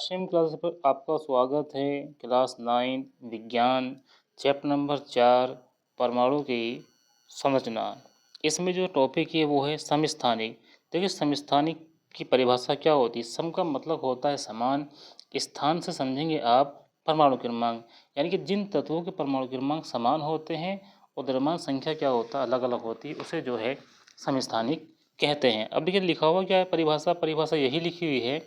Same class पर आपका स्वागत है। क्लास 9 विज्ञान चैप्टर नंबर 4 परमाणु की संरचना। इसमें जो टॉपिक है वो है समस्थानिक। देखिए समस्थानिक की परिभाषा क्या होती है। सम का मतलब होता है समान। स्थान से समझेंगे आप परमाणु क्रमांक, यानी कि जिन तत्वों के परमाणु क्रमांक समान होते हैं और द्रव्यमान संख्या क्या होता है अलग अलग होती है, उसे जो है समस्थानिक कहते हैं। अब देखिए लिखा हुआ क्या है परिभाषा यही लिखी हुई है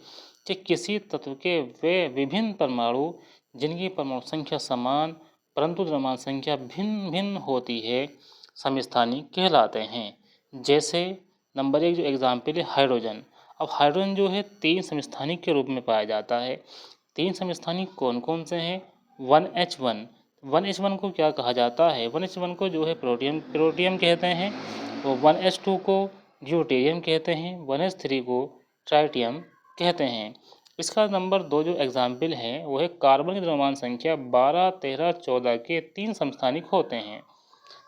कि किसी तत्व के वे विभिन्न परमाणु जिनकी परमाणु संख्या समान परंतु द्रव्यमान संख्या भिन्न भिन्न होती है समस्थानिक कहलाते हैं। जैसे नंबर 1 जो एग्जाम्पल है हाइड्रोजन। अब हाइड्रोजन जो है 3 समस्थानिक के रूप में पाया जाता है। 3 समस्थानिक कौन कौन से हैं। 1H1। 1H1 को क्या कहा जाता है। 1H1 को जो है प्रोटियम कहते हैं और 1H2 को ड्यूटेरियम कहते हैं। 1H3 को ट्राइटियम कहते हैं। इसका नंबर 2 जो एग्जाम्पल है वो है कार्बन की द्रव्यमान संख्या 12, 13, 14 के 3 समस्थानिक होते हैं।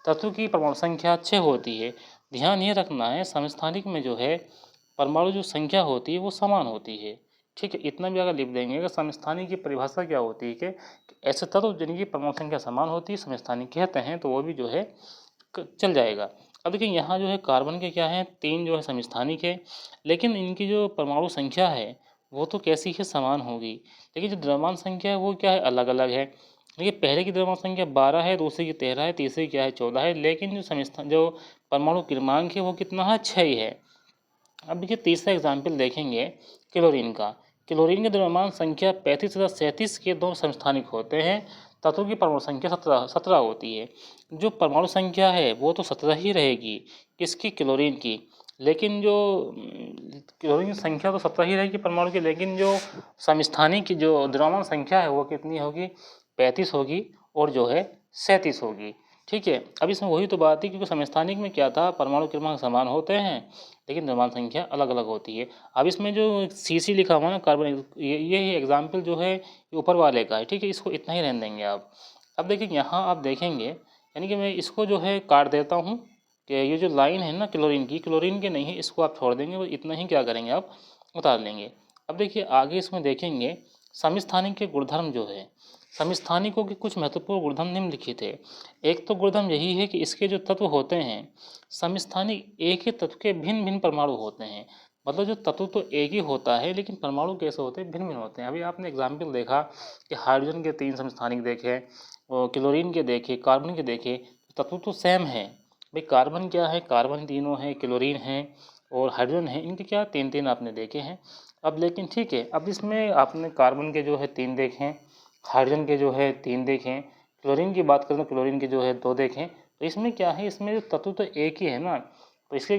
तत्व की परमाणु संख्या 6 होती है। ध्यान ये रखना है समस्थानिक में जो है परमाणु जो संख्या होती है वो समान होती है। ठीक है, इतना भी अगर लिख देंगे कि समस्थानिक की परिभाषा क्या होती है कि ऐसे तत्व जिनकी परमाणु संख्या समान होती है समस्थानिक कहते हैं, तो वो भी जो है चल जाएगा। अब देखिए यहाँ जो है कार्बन के क्या है 3 जो है समस्थानिक है, लेकिन इनकी जो परमाणु संख्या है वो तो कैसी है समान होगी, लेकिन जो द्रव्यमान संख्या है वो क्या है अलग अलग है। देखिए पहले की द्रव्यमान संख्या 12 है, दूसरी की 13 है, तीसरी की क्या है 14 है, लेकिन जो समस्थान जो परमाणु क्रमांक है वो कितना है 6 ही है। अब देखिए तीसरा एग्जाम्पल देखेंगे क्लोरीन का। क्लोरीन की द्रव्यमान संख्या 35 तथा 37 के 2 समस्थानिक होते हैं। तत्वों की परमाणु संख्या 17 होती है। जो परमाणु संख्या है वो तो 17 ही रहेगी किसकी क्लोरीन की, लेकिन जो क्लोरीन की संख्या तो 17 ही रहेगी परमाणु की, लेकिन जो समस्थानिक की जो द्रव्यमान संख्या है वो कितनी होगी 35 होगी और जो है 37 होगी। ठीक है, अब इसमें वही तो बात है क्योंकि समस्थानिक में क्या था परमाणु क्रमांक समान होते हैं लेकिन द्रव्यमान संख्या अलग अलग होती है। अब इसमें जो CC लिखा हुआ है ना कार्बन, ये ही एग्जाम्पल जो है ऊपर वाले का है। ठीक है, इसको इतना ही रहने देंगे आप। अब देखिए यहाँ आप देखेंगे, यानी कि मैं इसको जो है काट देता हूँ कि ये जो लाइन है ना क्लोरीन की नहीं है, इसको आप छोड़ देंगे, बस इतना ही क्या करेंगे आप उतार लेंगे। अब देखिए आगे इसमें देखेंगे समस्थानिक के गुणधर्म जो है। समस्थानिकों के कुछ महत्वपूर्ण गुणधर्म निम्नलिखित है। एक तो गुणधर्म यही है कि इसके जो तत्व होते हैं समस्थानिक एक ही तत्व के भिन्न भिन्न परमाणु होते हैं। मतलब जो तत्व तो एक ही होता है लेकिन परमाणु कैसे होते हैं भिन्न भिन्न होते हैं। अभी आपने एग्जाम्पल देखा कि हाइड्रोजन के 3 समस्थानिक देखे और क्लोरीन के देखे कार्बन के देखे, तत्व तो सेम है। भाई कार्बन क्या है, कार्बन तीनों है, क्लोरीन है और हाइड्रोजन है, इनके क्या 3 आपने देखे हैं। अब लेकिन ठीक है, अब इसमें आपने कार्बन के जो है 3 देखें, हाइड्रोजन के जो है 3 देखें, क्लोरीन की बात करें तो क्लोरीन के जो है 2 देखें, तो इसमें क्या है इसमें जो तत्व तो एक ही है ना, तो इसके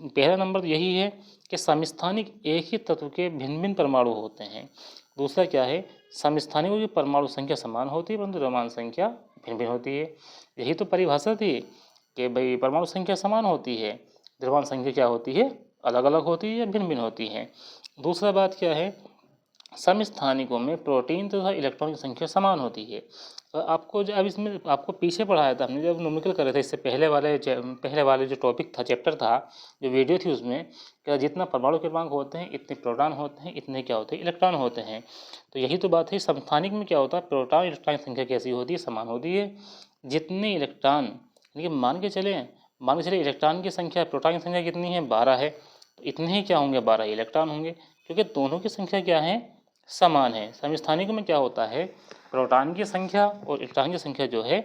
पहला नंबर यही है कि समस्थानिक एक ही तत्व के भिन्न भिन्न परमाणु होते हैं। दूसरा क्या है समस्थानिकों की परमाणु संख्या समान होती है परंतु द्रव्यमान संख्या भिन्न भिन्न होती है। यही तो परिभाषा थी कि भाई परमाणु संख्या समान होती है, द्रव्यमान संख्या क्या होती है अलग अलग होती है या भिन्न भिन्न होती है। दूसरा बात क्या है समस्थानिकों में प्रोटीन तथा इलेक्ट्रॉन की संख्या समान होती है। आपको जो अब इसमें आपको पीछे पढ़ाया था हमने जब न्यूमेरिकल कर रहे थे, इससे पहले वाले जो टॉपिक था चैप्टर था जो वीडियो थी उसमें क्या जितना परमाणु क्रमांक होते हैं इतने प्रोटॉन होते हैं, इतने क्या होते हैं इलेक्ट्रॉन होते हैं। तो यही तो बात है समस्थानिक में क्या होता है प्रोटॉन इलेक्ट्रॉन की संख्या कैसी होती है समान होती है। जितने इलेक्ट्रॉन यानी कि मान के चले इलेक्ट्रॉन की संख्या प्रोटॉन की संख्या कितनी है 12 है, तो इतने ही क्या होंगे 12 इलेक्ट्रॉन होंगे क्योंकि दोनों की संख्या क्या है समान है। समस्थानिक में क्या होता है प्रोटॉन की संख्या और इलेक्ट्रॉन की संख्या जो है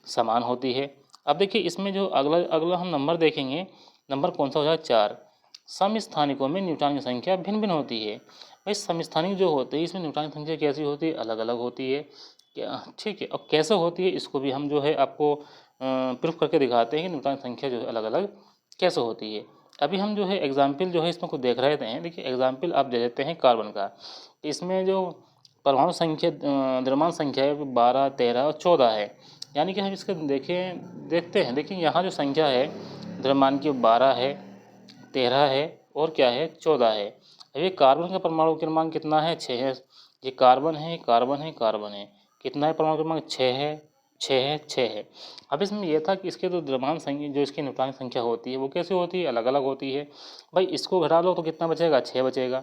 समान होती है। अब देखिए इसमें जो अगला अगला हम नंबर देखेंगे, नंबर कौन सा हो जाए 4। समस्थानिकों में न्यूट्रॉन की संख्या भिन्न भिन्न होती है। भाई समस्थानिक जो होते हैं इसमें न्यूट्रॉन की संख्या कैसी होती है अलग अलग होती है क्या। ठीक है, अब कैसे होती है इसको भी हम जो है आपको प्रूफ करके दिखाते हैं कि न्यूट्रॉन की संख्या जो है अलग अलग कैसे होती है। अभी हम जो है एग्जाम्पल जो है इसमें को देख रहे थे। देखिए एग्जाम्पल आप दे देते हैं कार्बन का। इसमें जो परमाणु संख्या द्रव्यमान संख्या है वो 12, 13 और 14 है। यानी कि हम इसके देखते हैं। देखिए यहाँ जो संख्या है द्रव्यमान की 12 है, 13 है और क्या है 14 है। अब ये कार्बन का परमाणु क्रमांक कितना है 6 है। ये कार्बन है कार्बन है कार्बन है, कितना है परमाणु क्रमांक 6 है 6 है 6 है। अब इसमें यह था कि इसके तो द्रव्यमान संख्या जो इसकी न्यूट्रॉन संख्या होती है वो कैसे होती है अलग अलग होती है। भाई इसको घटा लो तो कितना बचेगा 6 बचेगा।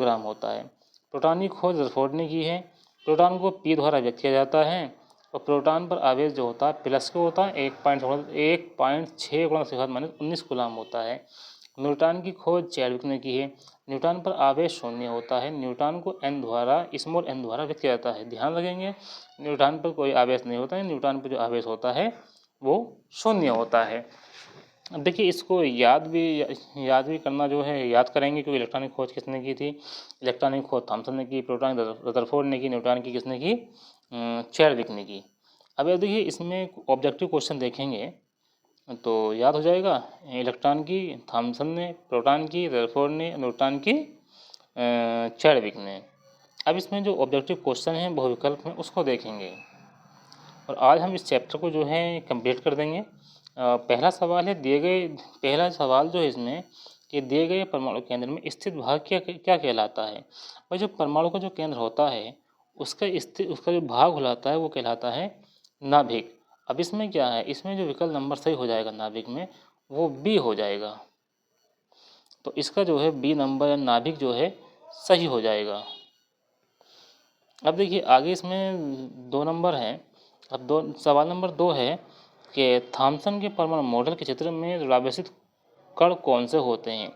किलोग्राम होता है। प्रोटॉन की खोज रदरफोर्ड ने की है। प्रोटॉन को P द्वारा व्यक्त किया जाता है और प्रोटॉन पर आवेश जो होता है प्लस को होता है 1.6 गुणा 10⁻19 कूलम होता है। न्यूट्रॉन की खोज चैडविक ने की है। न्यूट्रॉन पर आवेश शून्य होता है। न्यूट्रॉन को n द्वारा स्मॉल n द्वारा व्यक्त किया जाता है। ध्यान रखेंगे, न्यूट्रॉन पर कोई आवेश नहीं होता है, न्यूट्रॉन पर जो आवेश होता है वो शून्य होता है। अब देखिए इसको याद भी करना जो है याद करेंगे, क्योंकि इलेक्ट्रॉनिक खोज किसने की थी, इलेक्ट्रॉनिक खोज थॉमसन ने की, प्रोटॉन रदरफोर्ड ने की, न्यूटन की किसने की, चैडविक ने की। अब ये देखिए इसमें ऑब्जेक्टिव क्वेश्चन देखेंगे तो याद हो जाएगा, इलेक्ट्रॉन की थॉमसन ने, प्रोटॉन की रदरफोर्ड ने, न्यूटन की चैडविक ने। अब इसमें जो ऑब्जेक्टिव क्वेश्चन है बहुविकल्प में उसको देखेंगे और आज हम इस चैप्टर को जो है कंप्लीट कर देंगे। पहला सवाल है पहला सवाल जो है इसमें कि दिए गए परमाणु केंद्र में स्थित भाग क्या क्या कहलाता है। भाई जो परमाणु का जो केंद्र होता है उसका जो भाग कहलाता है वो कहलाता है नाभिक। अब इसमें क्या है, इसमें जो विकल्प नंबर सही हो जाएगा नाभिक में वो बी हो जाएगा। तो इसका जो है बी नंबर या नाभिक जो है सही हो जाएगा। अब देखिए आगे इसमें 2 नंबर हैं। अब सवाल नंबर 2 है कि थॉमसन के परमाणु मॉडल के चित्र में द्रव्यसित कण कौन से होते हैं।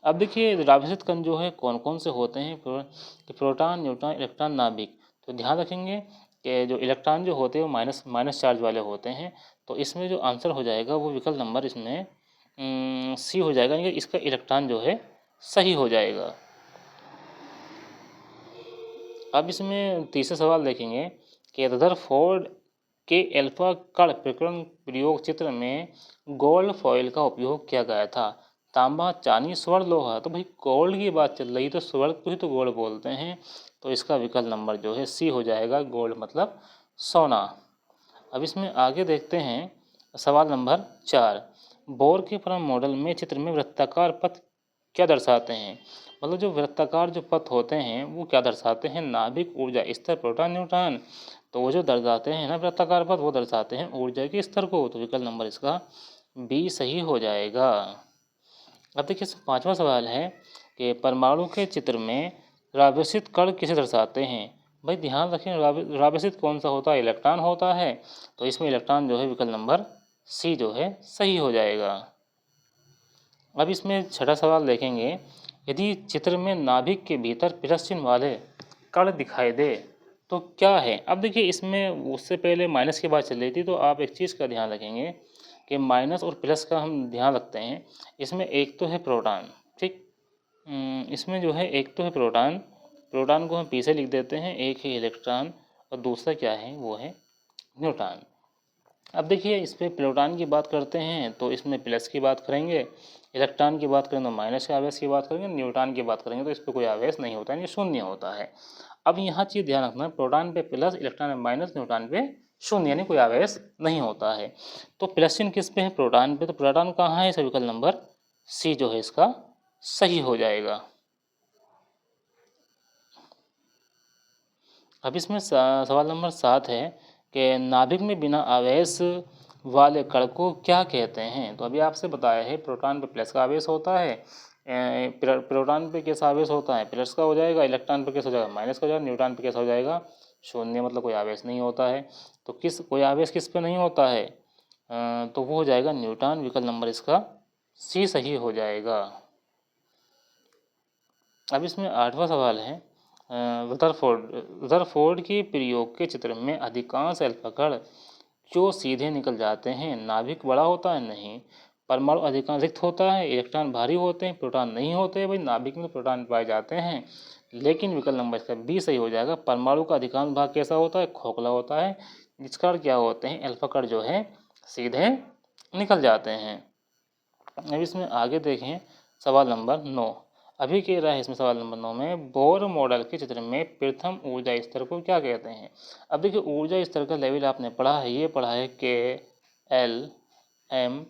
अब देखिए द्रव्यसित कण जो है कौन कौन से होते हैं, प्रोटॉन, न्यूट्रॉन, इलेक्ट्रॉन, नाभिक। तो ध्यान रखेंगे कि जो इलेक्ट्रॉन जो होते हैं वो माइनस चार्ज वाले होते हैं। तो इसमें जो आंसर हो जाएगा वो विकल्प नंबर इसमें सी हो जाएगा, यानी इसका इलेक्ट्रॉन जो है सही हो जाएगा। अब इसमें तीसरा सवाल देखेंगे कि रदरफोर्ड के एल्फा कण प्रकरण प्रयोग चित्र में गोल्ड फॉइल का उपयोग किया गया था। तांबा, चांदी, स्वर्ण, लोहा। तो भाई गोल्ड की बात चल रही तो स्वर्ण को ही तो गोल्ड बोलते हैं। तो इसका विकल्प नंबर जो है सी हो जाएगा, गोल्ड मतलब सोना। अब इसमें आगे देखते हैं सवाल नंबर 4। बोर के परमाणु मॉडल में चित्र में वृत्ताकार पथ क्या दर्शाते हैं। मतलब जो वृत्ताकार जो पथ होते हैं वो क्या दर्शाते हैं, नाभिक, ऊर्जा स्तर, प्रोटॉन, न्यूट्रॉन। तो वो जो दर्शाते हैं ना वृत्ताकार पथ वो दर्शाते हैं ऊर्जा के स्तर को। तो विकल्प नंबर इसका बी सही हो जाएगा। अब देखिए 5वां सवाल है कि परमाणु के चित्र में राव्यसित कण किसे दर्शाते हैं। भाई ध्यान रखें राव्यसित कौन सा होता है, इलेक्ट्रॉन होता है। तो इसमें इलेक्ट्रॉन जो है विकल्प नंबर सी जो है सही हो जाएगा। अब इसमें छठा सवाल देखेंगे, यदि चित्र में नाभिक के भीतर प्लस चिन्ह वाले कण दिखाई दे तो क्या है। अब देखिए इसमें उससे पहले माइनस की बात चल रही थी, तो आप एक चीज़ का ध्यान रखेंगे कि माइनस और प्लस का हम ध्यान रखते हैं। इसमें एक तो है प्रोटॉन, ठीक, इसमें जो है एक तो है प्रोटॉन, प्रोटॉन को हम पी से लिख देते हैं, एक है इलेक्ट्रॉन और दूसरा क्या है वो है न्यूट्रॉन। अब देखिए इस पर प्रोटॉन की बात करते हैं तो इसमें प्लस की बात करेंगे, इलेक्ट्रॉन की बात करें तो माइनस के आवेश की बात करेंगे, न्यूट्रॉन की बात करेंगे तो इस पर कोई आवेश नहीं होता है, ये शून्य होता है। अब यहाँ चीज़ ध्यान रखना है, प्रोटॉन पे प्लस, इलेक्ट्रॉन पे माइनस, न्यूट्रॉन पे शून्य, यानी कोई आवेश नहीं होता है। तो प्लस चिन्ह किस पे है, प्रोटॉन पे। तो प्रोटॉन कहाँ है, इसका विकल्प नंबर सी जो है इसका सही हो जाएगा। अब इसमें सवाल नंबर 7 है कि नाभिक में बिना आवेश वाले कण को क्या कहते हैं। तो अभी आपसे बताया है प्रोटॉन पे प्लस का आवेश होता है, प्रोटॉन पे कैसा आवेश होता है, प्लस का हो जाएगा, इलेक्ट्रॉन पे कैसा हो जाएगा, माइनस का हो जाएगा, न्यूट्रॉन पे कैसा हो जाएगा, शून्य, मतलब कोई आवेश नहीं होता है। तो कोई आवेश किस पे नहीं होता है, तो वो हो जाएगा न्यूट्रॉन। विकल्प नंबर इसका सी सही हो जाएगा। अब इसमें 8वां सवाल है, रदरफोर्ड के प्रयोग के चित्र में अधिकांश अल्फा कण जो सीधे निकल जाते हैं, नाभिक बड़ा होता है नहीं, परमाणु अधिकांश रिक्त होता है, इलेक्ट्रॉन भारी होते हैं, प्रोटॉन नहीं होते। भाई नाभिक में प्रोटॉन पाए जाते हैं, लेकिन विकल्प नंबर इसका बी सही हो जाएगा। परमाणु का अधिकांश भाग कैसा होता है, खोखला होता है, जिसका अर्थ क्या होते हैं, अल्फा कण जो है सीधे निकल जाते हैं। अब इसमें आगे देखें सवाल नंबर 9। अभी कह रहा है इसमें सवाल नंबर 9 में बोर मॉडल के चित्र में प्रथम ऊर्जा स्तर को क्या कहते हैं। अब देखिए ऊर्जा स्तर का लेवल आपने पढ़ा है, ये पढ़ा है के, एल, एम,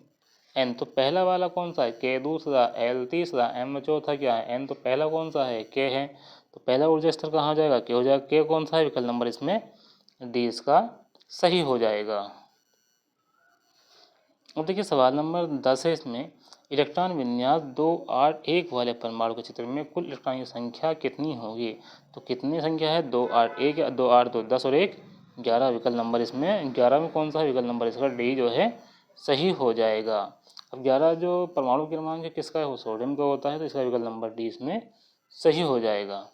एन। तो पहला वाला कौन सा है, के, दूसरा एल, तीसरा एम, चौथा क्या है एन। तो पहला कौन सा है, के है। तो पहला ऊर्जा स्तर कहाँ हो जाएगा, के हो जाएगा। के कौन सा है, विकल्प नंबर इसमें डी इसका सही हो जाएगा। अब देखिए सवाल नंबर 10 है, इसमें इलेक्ट्रॉन विन्यास 281 वाले परमाणु के चित्र में कुल इलेक्ट्रॉन की संख्या कितनी होगी। तो कितनी संख्या है, 281 या 282, 10 और 1 11। विकल्प नंबर इसमें 11 में कौन सा है, विकल्प नंबर इसका डी जो है सही हो जाएगा। अब 11 जो परमाणु क्रमांक है किसका है, वो सोडियम का होता है, तो इसका विकल्प नंबर डी इसमें सही हो जाएगा।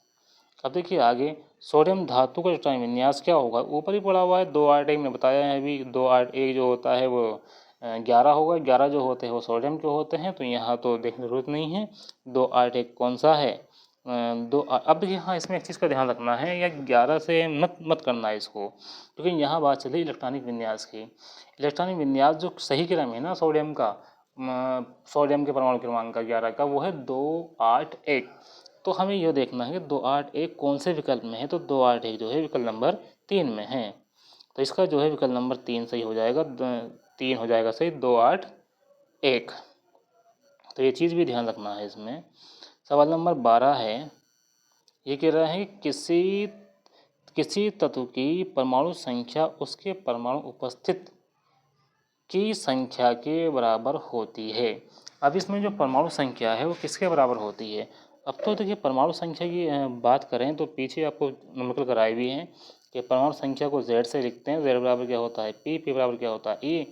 अब देखिए आगे सोडियम धातु का इलेक्ट्रॉन विन्यास क्या होगा, ऊपर ही पड़ा हुआ है, 281 में बताया है अभी। 281 जो होता है वो 11 होगा। 11 जो होते हैं वो सोडियम के होते हैं, तो यहाँ तो देखने की जरूरत नहीं है। 2 8 1 कौन सा है? अब देखिए हाँ, इसमें एक चीज़ का ध्यान रखना है, या 11 से मत करना है इसको, क्योंकि यहाँ बात चली इलेक्ट्रॉनिक विन्यास की। इलेक्ट्रॉनिक विन्यास जो सही क्रम है ना सोडियम का, सोडियम के परमाणु क्रमांक का 11 का, वो है 2 8 1। तो हमें यह देखना है कि 2 8 1 कौन से विकल्प में है, तो 2 8 1 जो है विकल्प नंबर 3 में है। तो इसका जो है विकल्प नंबर 3 सही हो जाएगा, 3 हो जाएगा सही, 2 8 1। तो ये चीज़ भी ध्यान रखना है इसमें। सवाल नंबर 12 है, ये कह रहा है कि किसी तत्व की परमाणु संख्या उसके परमाणु उपस्थित की संख्या के बराबर होती है। अब इसमें जो परमाणु संख्या है वो किसके बराबर होती है? अब तो देखिए परमाणु संख्या की बात करें तो पीछे आपको नंबर कराए भी हैं कि परमाणु संख्या को Z से लिखते हैं। Z बराबर क्या होता है P बराबर क्या होता है E,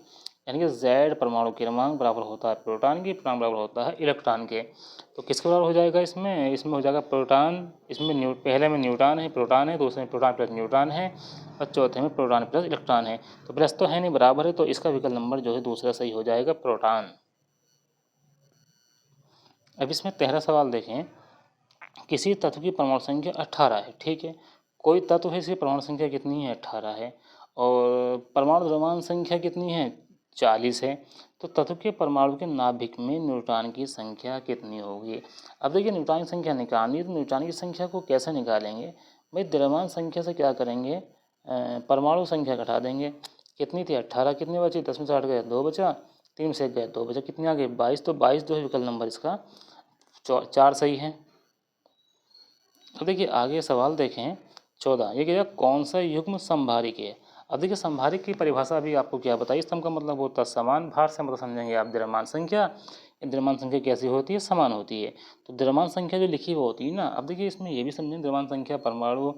यानी कि Z परमाणु क्रमांक बराबर होता है प्रोटॉन की, प्रोटॉन बराबर होता है इलेक्ट्रॉन के। तो किसके बराबर हो जाएगा इसमें हो जाएगा प्रोटॉन। इसमें पहले में न्यूट्रॉन है, प्रोटॉन है, दूसरे में प्रोटॉन प्लस न्यूट्रॉन है, और चौथे में प्रोटॉन प्लस इलेक्ट्रॉन है। तो प्लस तो है नहीं, बराबर है, तो इसका विकल्प नंबर जो है दूसरा सही हो जाएगा, प्रोटॉन। अब इसमें 13 सवाल देखें। किसी तत्व की परमाणु संख्या 18 है, ठीक है। कोई तत्व है, इसकी परमाणु संख्या कितनी है? 18 है। और परमाणु द्रव्यमान संख्या कितनी है? 40 है। तो तत्व के परमाणु के नाभिक में न्यूट्रॉन की संख्या कितनी होगी? अब देखिए न्यूट्रॉन की संख्या निकालनी है, तो न्यूट्रॉन की संख्या को कैसे निकालेंगे भाई? द्रव्यमान संख्या से क्या करेंगे, परमाणु संख्या घटा देंगे। कितनी थी? 18। कितनी बची? 10 में से 8 गए 2 बचा, 3 से गए 2 बचा, कितनी आ गई? 22। तो 22 जो है विकल्प नंबर इसका 4 सही है। तो देखिए आगे सवाल देखें 14। ये क्या, कौन सा युग्म संभारिक है? अब देखिए संभारिक की परिभाषा भी आपको क्या बताइए। स्तंभ का मतलब होता है समान भार से, मतलब समझेंगे आप द्रव्यमान संख्या। द्रव्यमान संख्या कैसी होती है? समान होती है। तो द्रव्यमान संख्या जो लिखी हुई होती है ना, अब देखिए इसमें ये भी समझें, द्रव्यमान संख्या परमाणु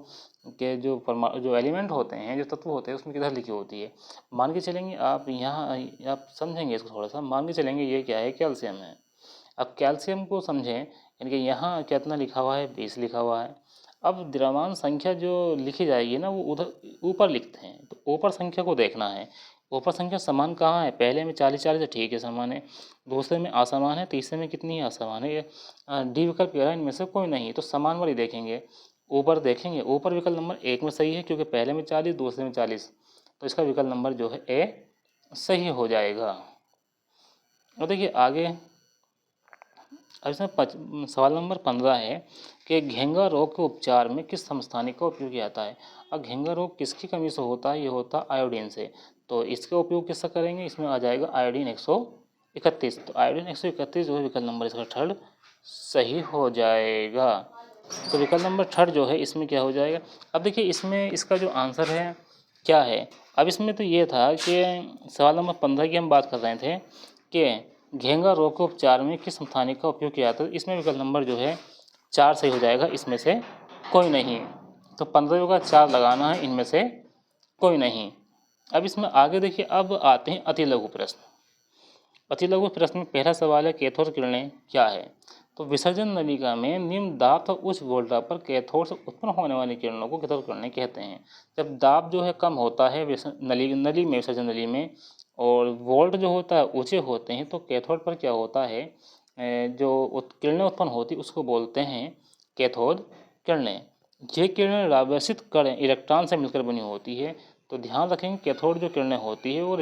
के जो एलिमेंट होते हैं, जो तत्व होते हैं, उसमें किधर लिखी होती है? मान के चलेंगे आप यहाँ, आप समझेंगे इसको थोड़ा सा। मान के चलेंगे ये क्या है? कैल्शियम है। अब कैल्शियम को समझें, यानी कि यहाँ कितना लिखा हुआ है? 20 लिखा हुआ है। अब द्रव्यमान संख्या जो लिखी जाएगी ना, वो उधर ऊपर लिखते हैं, तो ऊपर संख्या को देखना है। ऊपर संख्या समान कहाँ है? पहले में 40 40 है, ठीक है, समान है। दूसरे में असमान है, तीसरे में कितनी है? असमान है। डी विकल्प कह रहा है इनमें से कोई नहीं, तो समान वाली देखेंगे। ऊपर देखेंगे, ऊपर विकल्प नंबर 1 में सही है, क्योंकि पहले में 40 दूसरे में 40, तो इसका विकल्प नंबर जो है ए सही हो जाएगा। और देखिए आगे, अब इसमें सवाल नंबर 15 है कि घेंगा रोग के उपचार में किस समस्थानिक का उपयोग किया जाता है? अब घेंगा रोग किसकी कमी से होता है? ये होता है आयोडीन से। तो इसका उपयोग किससे करेंगे? इसमें आ जाएगा आयोडीन 131। तो आयोडीन 131 जो है विकल्प नंबर इसका थर्ड सही हो जाएगा। तो विकल्प नंबर थर्ड जो है इसमें क्या हो जाएगा? अब देखिए इसमें इसका जो आंसर है क्या है? अब इसमें तो ये था कि सवाल नंबर 15 की हम बात कर रहे थे कि घेंगा रोग के उपचार में किस समस्थानिक का उपयोग किया जाता है। इसमें विकल्प नंबर जो है 4 सही हो जाएगा, इसमें से कोई नहीं। तो 15 का 4 लगाना है, इनमें से कोई नहीं। अब इसमें आगे देखिए, अब आते हैं अति लघु प्रश्न। अति लघु प्रश्न में पहला सवाल है कैथोड किरणें क्या है? तो विसर्जन नलिका में निम्न दाब और उच्च वोल्टा पर कैथोड से उत्पन्न होने वाली किरणों को कैथोड किरणें कहते हैं। जब दाब जो है कम होता है नली में, विसर्जन नली में, और वोल्ट जो होता है ऊंचे होते हैं, तो कैथोड पर क्या होता है, जो किरणें उत्पन्न होती उसको बोलते हैं कैथोड किरणें। ये किरणें राव्यसित कण इलेक्ट्रॉन से मिलकर बनी होती है। तो ध्यान रखेंगे कैथोड जो किरणें होती है वो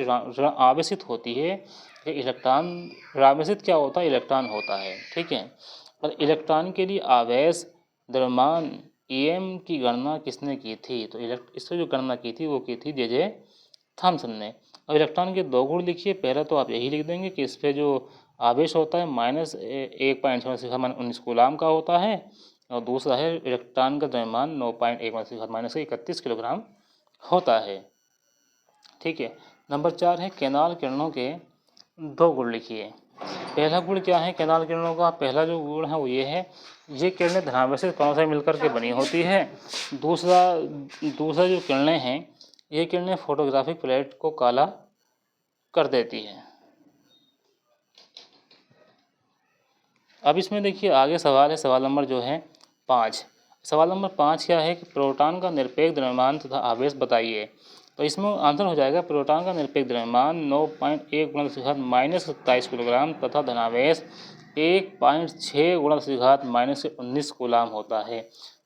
आवेशित होती है। इलेक्ट्रॉन राव्यसित क्या होता है? इलेक्ट्रॉन होता है, ठीक है। और इलेक्ट्रॉन के लिए आवेश द्रव्यमान EM की गणना किसने की थी? तो इससे जो गणना की थी वो की थी जे थॉमसन ने। और इलेक्ट्रॉन के 2 गुण लिखिए। पहला तो आप यही लिख देंगे कि इस पर जो आवेश होता है -1.19 कूलाम का होता है, और दूसरा है इलेक्ट्रॉन का द्रव्यमान 9.1 × 10⁻31 किलोग्राम होता है, ठीक है। नंबर 4 है कैनाल किरणों के 2 गुण लिखिए। पहला गुण क्या है कैनाल किरणों का? पहला जो गुण है वो ये है, ये किरणें धनावेशित कणों से मिलकर के बनी होती है। दूसरा जो किरणें हैं, ये किरणें फोटोग्राफिक प्लेट को काला कर देती है। अब इसमें देखिए आगे सवाल है, सवाल नंबर जो है 5। सवाल नंबर 5 क्या है कि प्रोटॉन का निरपेक्ष द्रव्यमान तथा आवेश बताइए। तो इसमें आंसर हो जाएगा प्रोटॉन का निरपेक्ष द्रव्यमान 9.1 × 10⁻27 किलोग्राम तथा धनावेश 1.6 × 10⁻19 कूलाम होता है।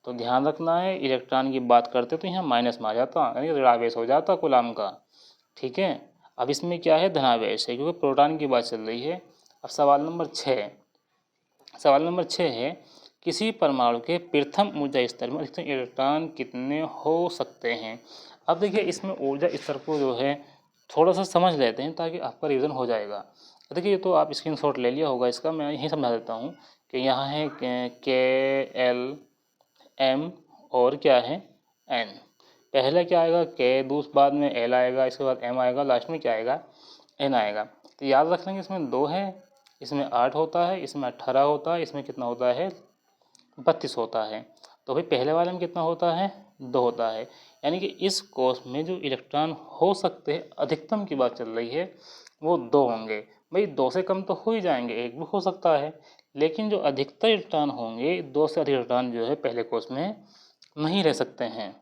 तो ध्यान रखना है, इलेक्ट्रॉन की बात करते तो यहाँ माइनस में आ जाता, यानी ऋणावेश हो जाता कूलाम का। ठीक है, अब इसमें क्या है, धनावेश है, क्योंकि प्रोटॉन की बात चल रही है। अब सवाल नंबर 6 है, किसी परमाणु के प्रथम ऊर्जा स्तर में अधिकतम इलेक्ट्रॉन कितने हो सकते हैं। अब देखिए इसमें ऊर्जा स्तर को जो है थोड़ा सा समझ लेते हैं ताकि आपका रिवीजन हो जाएगा। देखिए ये तो आप स्क्रीनशॉट ले लिया होगा इसका, मैं यही समझा देता हूँ कि यहाँ है K L M और क्या है N। पहले क्या आएगा K, दूसरे बाद में L आएगा, इसके बाद M आएगा, लास्ट में क्या आएगा N आएगा। तो याद रख लेंगे इसमें 2 है, इसमें 8 होता है, इसमें 18 होता है, इसमें कितना होता है 32 होता है। तो भाई पहले वाले में कितना होता है 2 होता है, यानी कि इस कोष में जो इलेक्ट्रॉन हो सकते हैं अधिकतम की बात चल रही है वो 2 होंगे। भाई 2 से कम तो हो ही जाएंगे, 1 भी हो सकता है, लेकिन जो अधिकतर इलेक्ट्रॉन होंगे 2 से अधिक इलेक्ट्रॉन जो है पहले कोष में नहीं रह सकते हैं।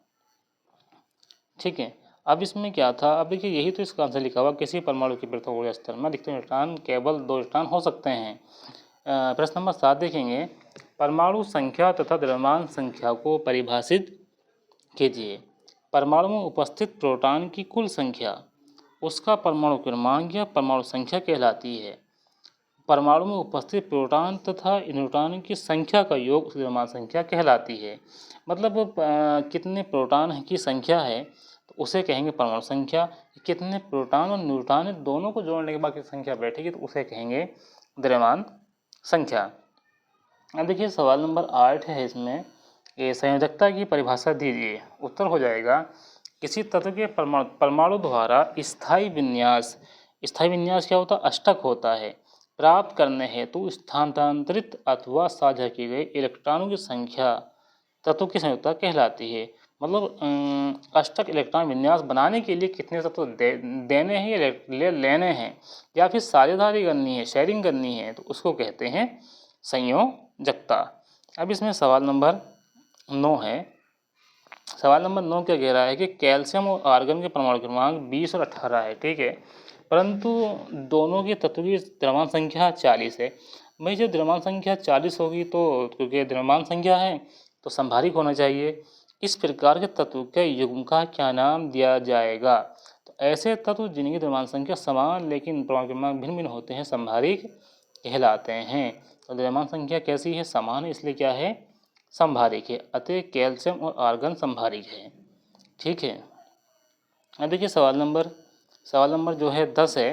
ठीक है, अब इसमें क्या था, अब देखिए यही तो इसका आंसर लिखा हुआ, किसी परमाणु के प्रथम ऊर्जा स्तर में अधिकतम इलेक्ट्रॉन केवल 2 इलेक्ट्रॉन हो सकते हैं। प्रश्न नंबर 7 देखेंगे, परमाणु संख्या तथा द्रव्यमान संख्या को परिभाषित कीजिए। परमाणु में उपस्थित प्रोटॉन की कुल संख्या उसका परमाणु क्रमांक या परमाणु संख्या कहलाती है। परमाणु में उपस्थित प्रोटॉन तथा न्यूट्रॉन की संख्या का योग उसकी द्रव्यमान संख्या कहलाती है। मतलब कितने प्रोटॉन की संख्या है तो उसे कहेंगे परमाणु संख्या। कितने प्रोटॉन और न्यूट्रॉन दोनों को जोड़ने के बाद की संख्या बैठेगी तो उसे कहेंगे द्रव्यमान संख्या। अब देखिए सवाल नंबर 8 है, इसमें ये संयोजकता की परिभाषा दीजिए। उत्तर हो जाएगा, किसी तत्व के परमाणु द्वारा स्थायी विन्यास क्या होता है, अष्टक होता है, प्राप्त करने हेतु स्थानांतरित अथवा साझा की गई इलेक्ट्रॉनों की संख्या तत्व की संयोजकता कहलाती है। मतलब अष्टक इलेक्ट्रॉन विन्यास बनाने के लिए कितने तत्व देने हैं या लेने हैं या फिर साझेदारी करनी है, शेयरिंग करनी है, तो उसको कहते हैं संयोजकता। अब इसमें सवाल नंबर 9 है। सवाल नंबर 9 क्या कह रहा है कि कैल्शियम और आर्गन के परमाणु क्रमांक 20 और 18 है। ठीक है, परंतु दोनों के तत्व की द्रव्यमान संख्या 40 है। भाई जब द्रव्यमान संख्या 40 होगी तो क्योंकि द्रव्यमान संख्या है तो संभारिक होना चाहिए। इस प्रकार के तत्व के युग्म का क्या नाम दिया जाएगा। तो ऐसे तत्व जिनकी द्रव्यमान संख्या समान लेकिन परमाणु क्रमांक भिन्न भिन्न होते हैं संभारिक कहलाते हैं। तो द्रव्यमान संख्या कैसी है, समान है, इसलिए क्या है संभारिक है। अतः कैल्शियम और आर्गन संभारिक है। ठीक है, अब देखिए सवाल नंबर जो है 10 है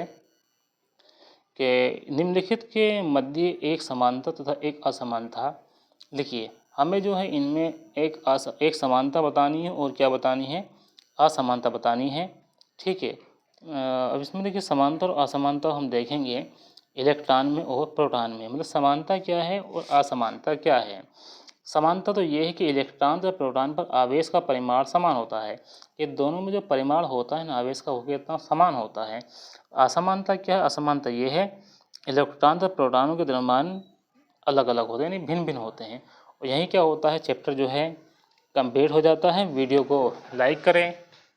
कि निम्नलिखित के मध्य एक समानता तथा एक असमानता लिखिए। हमें जो है इनमें एक समानता बतानी है और क्या बतानी है, असमानता बतानी है। ठीक है, अब इसमें देखिए समानता और असमानता हम देखेंगे इलेक्ट्रॉन में और प्रोटॉन में। मतलब समानता क्या है और असमानता क्या है। समानता तो ये है कि इलेक्ट्रॉन तथा प्रोटॉन पर आवेश का परिमाण समान होता है। ये दोनों में जो परिमाण होता है ना आवेश का, वो कितना समान होता है। असमानता क्या है, असमानता ये है इलेक्ट्रॉन तथा प्रोटॉनों के द्रव्यमान अलग अलग होते हैं, यानी भिन्न भिन्न होते हैं। और यही क्या होता है, चैप्टर जो है कंप्लीट हो जाता है। वीडियो को लाइक करें,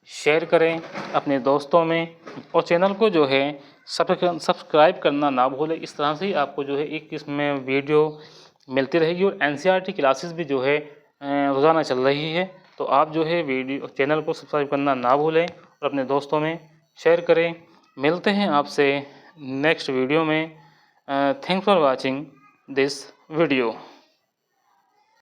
शेयर करें अपने दोस्तों में, और चैनल को जो है सब्सक्राइब करना ना भूलें। इस तरह से ही आपको जो है एक इसमें वीडियो मिलती रहेगी। और NCERT क्लासेस भी जो है रोज़ाना चल रही है। तो आप जो है चैनल को सब्सक्राइब करना ना भूलें और अपने दोस्तों में शेयर करें। मिलते हैं आपसे नेक्स्ट वीडियो में। Thanks for watching this video.